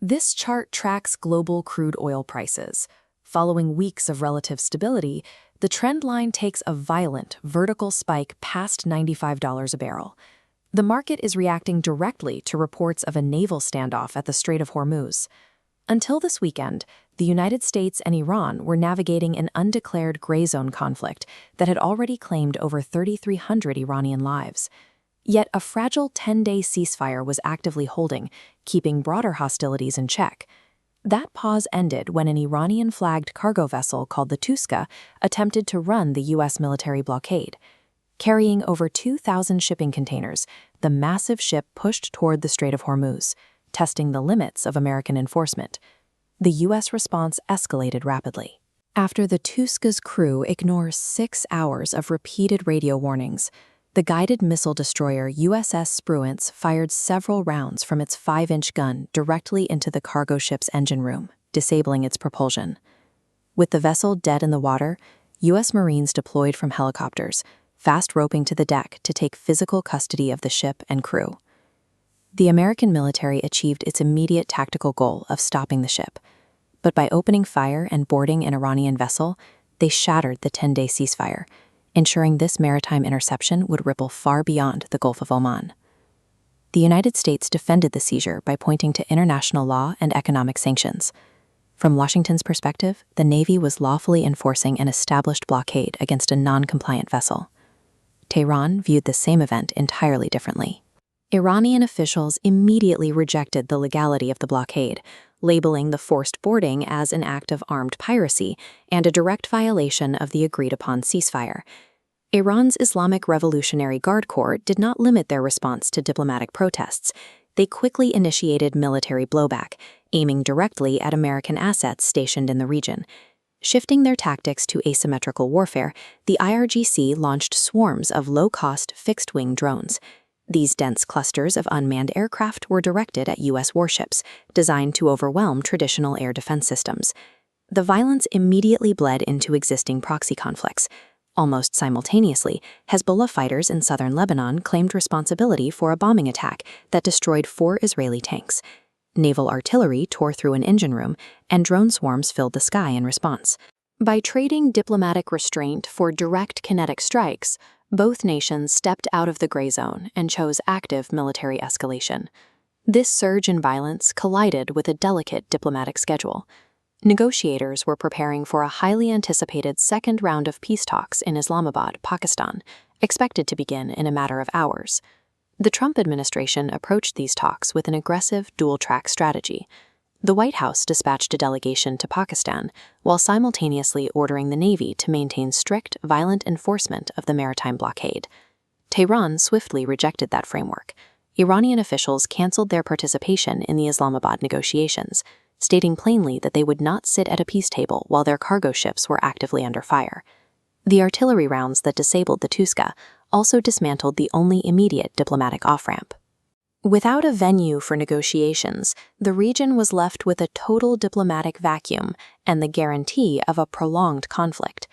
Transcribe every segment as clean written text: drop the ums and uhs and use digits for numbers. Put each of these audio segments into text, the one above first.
This chart tracks global crude oil prices. Following weeks of relative stability, the trend line takes a violent, vertical spike past $95 a barrel. The market is reacting directly to reports of a naval standoff at the Strait of Hormuz. Until this weekend, the United States and Iran were navigating an undeclared gray zone conflict that had already claimed over 3,300 Iranian lives. Yet a fragile 10-day ceasefire was actively holding, keeping broader hostilities in check. That pause ended when an Iranian-flagged cargo vessel called the Tuska attempted to run the U.S. military blockade. Carrying over 2,000 shipping containers, the massive ship pushed toward the Strait of Hormuz, testing the limits of American enforcement. The U.S. response escalated rapidly. After the Tuska's crew ignores 6 hours of repeated radio warnings, the guided missile destroyer USS Spruance fired several rounds from its 5-inch gun directly into the cargo ship's engine room, disabling its propulsion. With the vessel dead in the water, U.S. Marines deployed from helicopters, fast roping to the deck to take physical custody of the ship and crew. The American military achieved its immediate tactical goal of stopping the ship, but by opening fire and boarding an Iranian vessel, they shattered the 10-day ceasefire, ensuring this maritime interception would ripple far beyond the Gulf of Oman. The United States defended the seizure by pointing to international law and economic sanctions. From Washington's perspective, the Navy was lawfully enforcing an established blockade against a non-compliant vessel. Tehran viewed the same event entirely differently. Iranian officials immediately rejected the legality of the blockade, labeling the forced boarding as an act of armed piracy and a direct violation of the agreed-upon ceasefire. Iran's Islamic Revolutionary Guard Corps did not limit their response to diplomatic protests. They quickly initiated military blowback, aiming directly at American assets stationed in the region. Shifting their tactics to asymmetrical warfare, the IRGC launched swarms of low-cost, fixed-wing drones. These dense clusters of unmanned aircraft were directed at U.S. warships, designed to overwhelm traditional air defense systems. The violence immediately bled into existing proxy conflicts. Almost simultaneously, Hezbollah fighters in southern Lebanon claimed responsibility for a bombing attack that destroyed 4 Israeli tanks. Naval artillery tore through an engine room, and drone swarms filled the sky in response. By trading diplomatic restraint for direct kinetic strikes, both nations stepped out of the gray zone and chose active military escalation. This surge in violence collided with a delicate diplomatic schedule. Negotiators were preparing for a highly anticipated second round of peace talks in Islamabad, Pakistan, expected to begin in a matter of hours. The Trump administration approached these talks with an aggressive dual-track strategy. The White House dispatched a delegation to Pakistan while simultaneously ordering the Navy to maintain strict, violent enforcement of the maritime blockade. Tehran swiftly rejected that framework. Iranian officials canceled their participation in the Islamabad negotiations, stating plainly that they would not sit at a peace table while their cargo ships were actively under fire. The artillery rounds that disabled the Tuska also dismantled the only immediate diplomatic off-ramp. Without a venue for negotiations, the region was left with a total diplomatic vacuum and the guarantee of a prolonged conflict.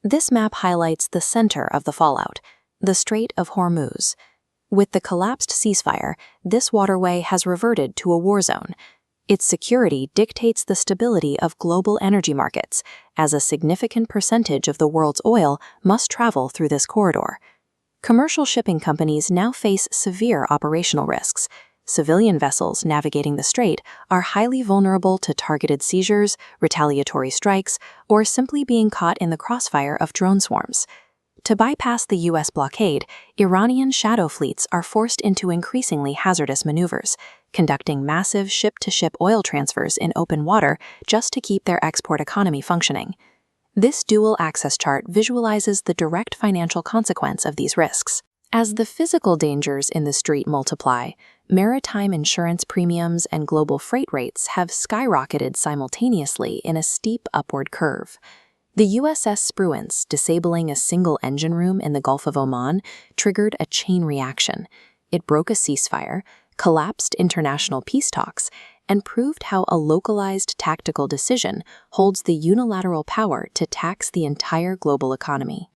This map highlights the center of the fallout, the Strait of Hormuz. With the collapsed ceasefire, this waterway has reverted to a war zone. Its security dictates the stability of global energy markets, as a significant percentage of the world's oil must travel through this corridor. Commercial shipping companies now face severe operational risks. Civilian vessels navigating the strait are highly vulnerable to targeted seizures, retaliatory strikes, or simply being caught in the crossfire of drone swarms. To bypass the U.S. blockade, Iranian shadow fleets are forced into increasingly hazardous maneuvers, conducting massive ship-to-ship oil transfers in open water just to keep their export economy functioning. This dual-access chart visualizes the direct financial consequence of these risks. As the physical dangers in the strait multiply, maritime insurance premiums and global freight rates have skyrocketed simultaneously in a steep upward curve. The USS Spruance disabling a single engine room in the Gulf of Oman triggered a chain reaction. It broke a ceasefire, collapsed international peace talks, and proved how a localized tactical decision holds the unilateral power to tax the entire global economy.